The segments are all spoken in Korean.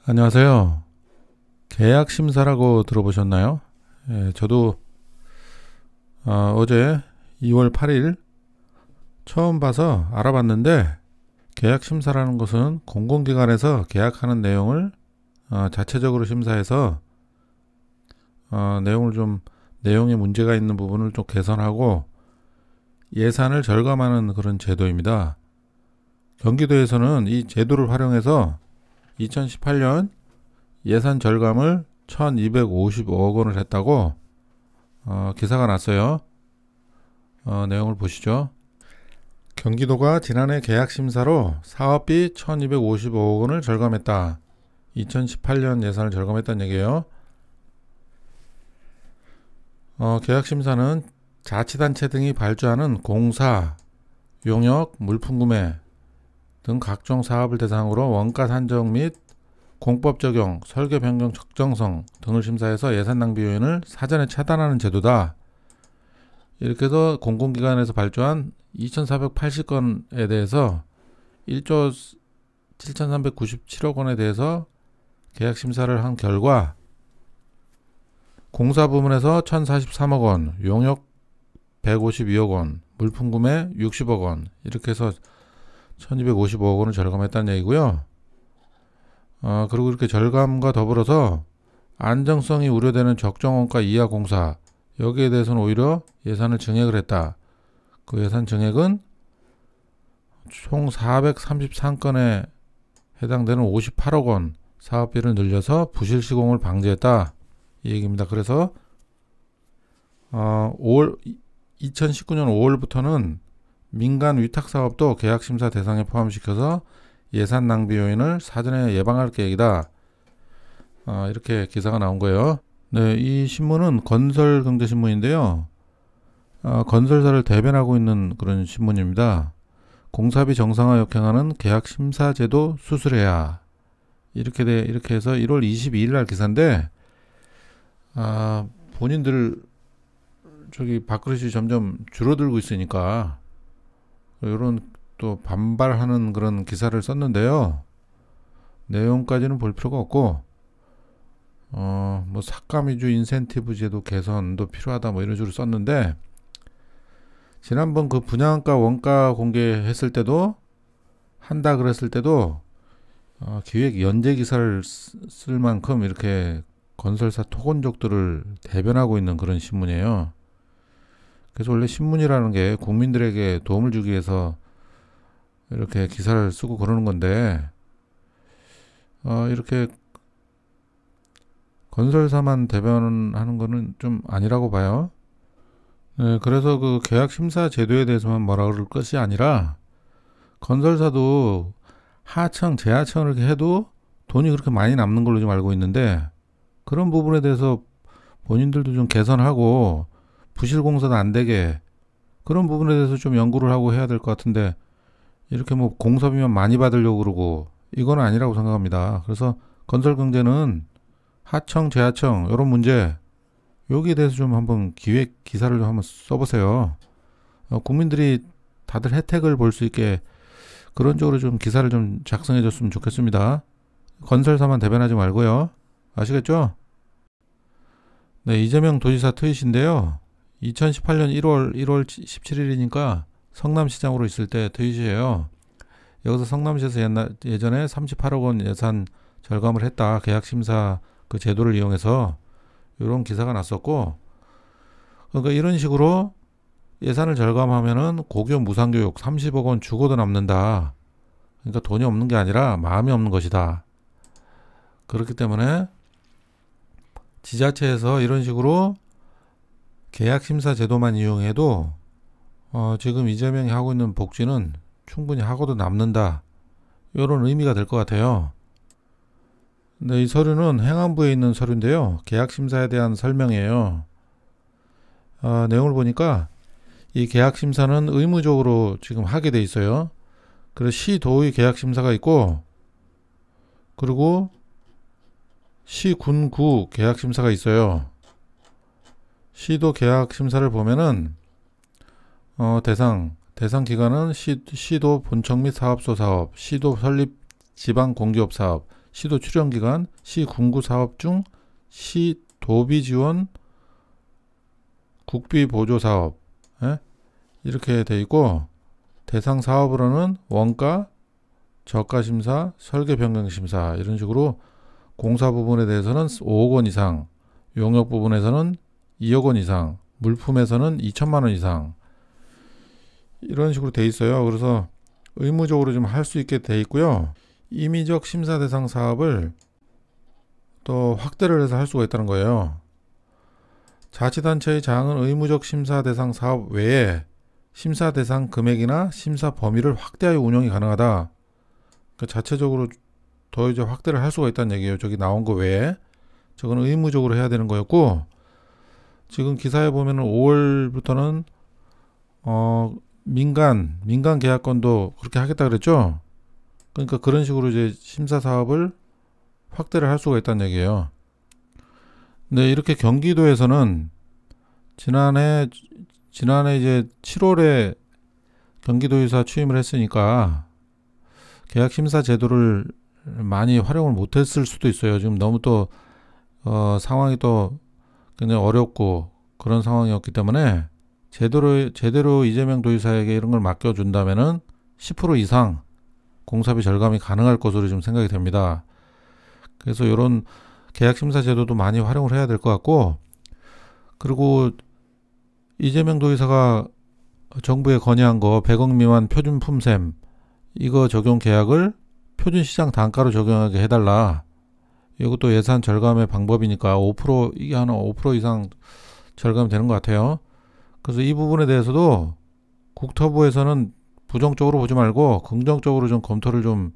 안녕하세요. 계약심사라고 들어보셨나요? 예, 저도 어제 2월 8일 처음 봐서 알아봤는데, 계약심사라는 것은 공공기관에서 계약하는 내용을 자체적으로 심사해서 내용에 문제가 있는 부분을 좀 개선하고 예산을 절감하는 그런 제도입니다. 경기도에서는 이 제도를 활용해서 2018년 예산 절감을 1255억 원을 했다고 기사가 났어요. 내용을 보시죠. 경기도가 지난해 계약심사로 사업비 1255억 원을 절감했다. 2018년 예산을 절감했다는 얘기예요. 계약심사는 자치단체 등이 발주하는 공사, 용역, 물품 구매 등 각종 사업을 대상으로 원가 산정 및 공법 적용, 설계 변경 적정성 등을 심사해서 예산 낭비 요인을 사전에 차단하는 제도다. 이렇게 해서 공공기관에서 발주한 2480건에 대해서 1조 7397억 원에 대해서 계약심사를 한 결과 공사 부문에서 1043억 원, 용역 152억 원, 물품 구매 60억 원, 이렇게 해서 1255억 원을 절감했다는 얘기고요. 그리고 이렇게 절감과 더불어서 안정성이 우려되는 적정원가 이하 공사, 여기에 대해서는 오히려 예산을 증액을 했다. 그 예산 증액은 총 433건에 해당되는 58억 원 사업비를 늘려서 부실 시공을 방지했다, 이 얘기입니다. 그래서 2019년 5월부터는 민간 위탁 사업도 계약심사 대상에 포함시켜서 예산 낭비 요인을 사전에 예방할 계획이다. 이렇게 기사가 나온 거예요. 네, 이 신문은 건설경제신문인데요. 건설사를 대변하고 있는 그런 신문입니다. 공사비 정상화 역행하는 계약심사제도 수술해야, 이렇게 해서 1월 22일 날 기사인데, 본인들 밥그릇이 점점 줄어들고 있으니까 이런 또 반발하는 그런 기사를 썼는데요. 내용까지는 볼 필요가 없고, 삭감 위주 인센티브 제도 개선도 필요하다, 이런 식으로 썼는데, 지난번 그 분양가 원가 공개했을 때도, 한다 그랬을 때도 기획 연재 기사를 쓸 만큼 이렇게 건설사 토건족들을 대변하고 있는 그런 신문이에요. 그래서 원래 신문이라는 게 국민들에게 도움을 주기 위해서 이렇게 기사를 쓰고 그러는 건데, 이렇게 건설사만 대변하는 거는 좀 아니라고 봐요. 네, 그래서 그 계약심사 제도에 대해서만 뭐라 그럴 것이 아니라, 건설사도 하청, 재하청을 이렇게 해도 돈이 그렇게 많이 남는 걸로 좀 알고 있는데, 그런 부분에 대해서 본인들도 좀 개선하고 부실 공사도 안 되게 그런 부분에 대해서 좀 연구를 하고 해야 될 것 같은데, 이렇게 공사비만 많이 받으려고 그러고, 이건 아니라고 생각합니다. 그래서 건설경제는 하청, 재하청 이런 문제, 여기에 대해서 좀 한번 기획 기사를 좀 한번 써보세요. 국민들이 다들 혜택을 볼 수 있게 그런 쪽으로 좀 기사를 좀 작성해 줬으면 좋겠습니다. 건설사만 대변하지 말고요. 아시겠죠? 네, 이재명 도지사 트윗인데요. 2018년 1월 17일이니까 성남시장으로 있을 때 트윗이에요. 여기서 성남시에서 예전에 38억 원 예산 절감을 했다, 계약심사 그 제도를 이용해서, 이런 기사가 났었고, 그러니까 이런 식으로 예산을 절감하면은 고교 무상교육 30억 원 주고도 남는다. 그러니까 돈이 없는 게 아니라 마음이 없는 것이다. 그렇기 때문에 지자체에서 이런 식으로 계약심사 제도만 이용해도 지금 이재명이 하고 있는 복지는 충분히 하고도 남는다, 이런 의미가 될 것 같아요. 네, 이 서류는 행안부에 있는 서류인데요. 계약심사에 대한 설명이에요. 내용을 보니까 이 계약심사는 의무적으로 지금 하게 돼 있어요. 그래서 시도의 계약심사가 있고, 그리고 시군구 계약심사가 있어요. 시도 계약심사를 보면은 대상 기관은 시도 본청 및 사업소 사업, 시도 설립 지방 공기업 사업, 시도 출연기간, 시 군구 사업 중 시 도비 지원 국비 보조 사업, 예? 이렇게 돼 있고, 대상 사업으로는 원가, 저가 심사, 설계 변경 심사 이런 식으로 공사 부분에 대해서는 5억 원 이상, 용역 부분에서는 2억 원 이상, 물품에서는 2천만 원 이상 이런 식으로 돼 있어요. 그래서 의무적으로 좀 할 수 있게 돼 있고요. 임의적 심사 대상 사업을 또 확대를 해서 할 수가 있다는 거예요. 자치단체의 자항은 의무적 심사 대상 사업 외에 심사 대상 금액이나 심사 범위를 확대하여 운영이 가능하다. 그러니까 자체적으로 더 이제 확대를 할 수가 있다는 얘기예요. 저기 나온 거 외에. 저거는 의무적으로 해야 되는 거였고, 지금 기사에 보면은 5월부터는 민간 계약건도 그렇게 하겠다 그랬죠. 그러니까 그런 식으로 이제 심사 사업을 확대를 할 수가 있다는 얘기예요. 근데 이렇게 경기도에서는 지난해 이제 7월에 경기도지사 취임을 했으니까 계약 심사 제도를 많이 활용을 못했을 수도 있어요. 지금 너무 또 상황이 또 굉장히 어렵고 그런 상황이었기 때문에 제대로 이재명 도지사에게 이런 걸 맡겨준다면은 10% 이상 공사비 절감이 가능할 것으로 좀 생각이 됩니다. 그래서 이런 계약 심사 제도도 많이 활용을 해야 될 것 같고, 그리고 이재명 도지사가 정부에 건의한 거 100억 미만 표준 품셈 이거 적용 계약을 표준 시장 단가로 적용하게 해달라. 이것도 예산 절감의 방법이니까 5% 이게 한 5% 이상 절감이 되는 것 같아요. 그래서 이 부분에 대해서도 국토부에서는 부정적으로 보지 말고 긍정적으로 좀 검토를 좀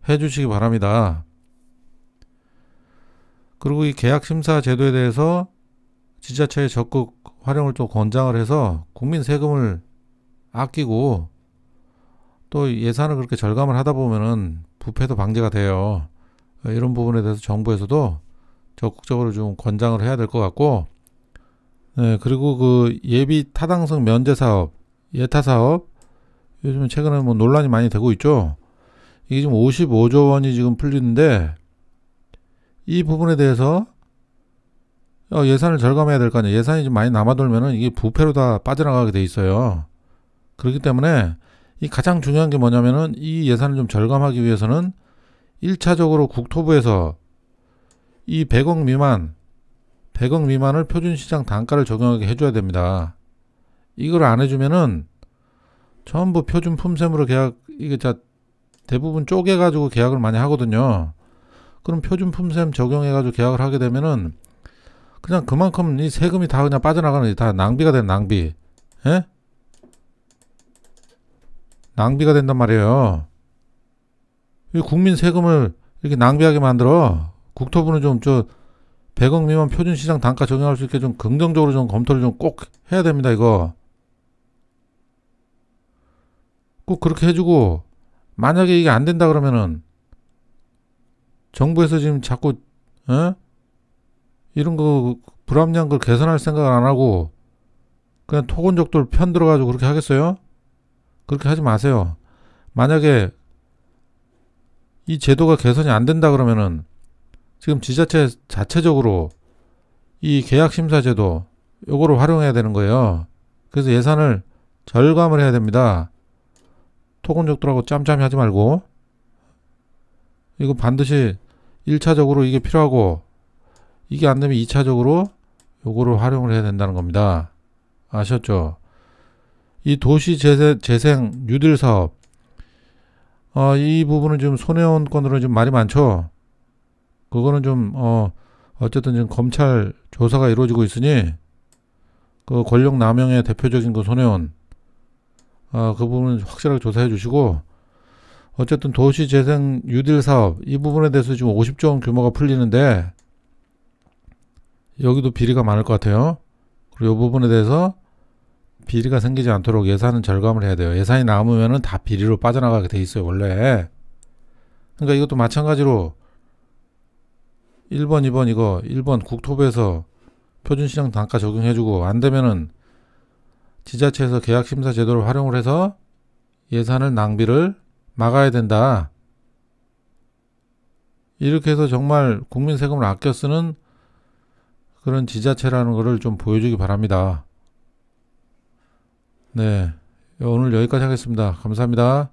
해주시기 바랍니다. 그리고 이 계약심사 제도에 대해서 지자체의 적극 활용을 또 권장을 해서 국민 세금을 아끼고 또 예산을 그렇게 절감을 하다 보면은 부패도 방지가 돼요. 이런 부분에 대해서 정부에서도 적극적으로 좀 권장을 해야 될 것 같고, 네, 그리고 그 예비 타당성 면제 사업, 예타 사업, 요즘 최근에 뭐 논란이 많이 되고 있죠. 이게 지금 55조 원이 지금 풀리는데, 이 부분에 대해서 예산을 절감해야 될 거 아니에요. 예산이 좀 많이 남아돌면은 이게 부패로 다 빠져나가게 돼 있어요. 그렇기 때문에 이 가장 중요한 게 뭐냐면은 이 예산을 좀 절감하기 위해서는 1차적으로 국토부에서 이 100억 미만을 표준시장 단가를 적용하게 해줘야 됩니다. 이걸 안 해주면은 전부 표준 품셈으로 계약, 이게 대부분 쪼개가지고 계약을 많이 하거든요. 그럼 표준 품셈 적용해가지고 계약을 하게 되면은 그냥 그만큼 이 세금이 다 그냥 빠져나가는 게 다 낭비가 되는 낭비. 예? 낭비가 된단 말이에요. 이 국민 세금을 이렇게 낭비하게 만들어. 국토부는 좀 100억 미만 표준시장 단가 적용할 수 있게 좀 긍정적으로 좀 검토를 좀 꼭 해야 됩니다, 이거. 꼭 그렇게 해주고, 만약에 이게 안 된다 그러면은, 정부에서 지금 자꾸, 이런 거, 불합리한 걸 개선할 생각을 안 하고, 그냥 토건족들 편 들어가지고 그렇게 하겠어요? 그렇게 하지 마세요. 만약에 이 제도가 개선이 안 된다 그러면은, 지금 지자체 자체적으로 이 계약심사제도 요거를 활용해야 되는 거예요. 그래서 예산을 절감을 해야 됩니다. 토건족들하고 짬짬이 하지 말고, 이거 반드시 1차적으로 이게 필요하고, 이게 안 되면 2차적으로 요거를 활용을 해야 된다는 겁니다. 아셨죠? 이 도시재생 뉴딜 사업, 이 부분은 지금 손해원 건으로 좀 말이 많죠. 그거는 좀 어쨌든 지금 검찰 조사가 이루어지고 있으니 그 권력 남용의 대표적인 그 손해원, 그 부분은 확실하게 조사해 주시고, 어쨌든 도시재생 뉴딜 사업 이 부분에 대해서 지금 50조 원 규모가 풀리는데 여기도 비리가 많을 것 같아요. 그리고 이 부분에 대해서 비리가 생기지 않도록 예산은 절감을 해야 돼요. 예산이 남으면은 다 비리로 빠져나가게 돼 있어요, 원래. 그러니까 이것도 마찬가지로 1번, 2번 이거 1번 국토부에서 표준시장 단가 적용해주고, 안 되면은 지자체에서 계약심사 제도를 활용을 해서 예산을 낭비를 막아야 된다. 이렇게 해서 정말 국민 세금을 아껴 쓰는 그런 지자체라는 거를 좀 보여주기 바랍니다. 네, 오늘 여기까지 하겠습니다. 감사합니다.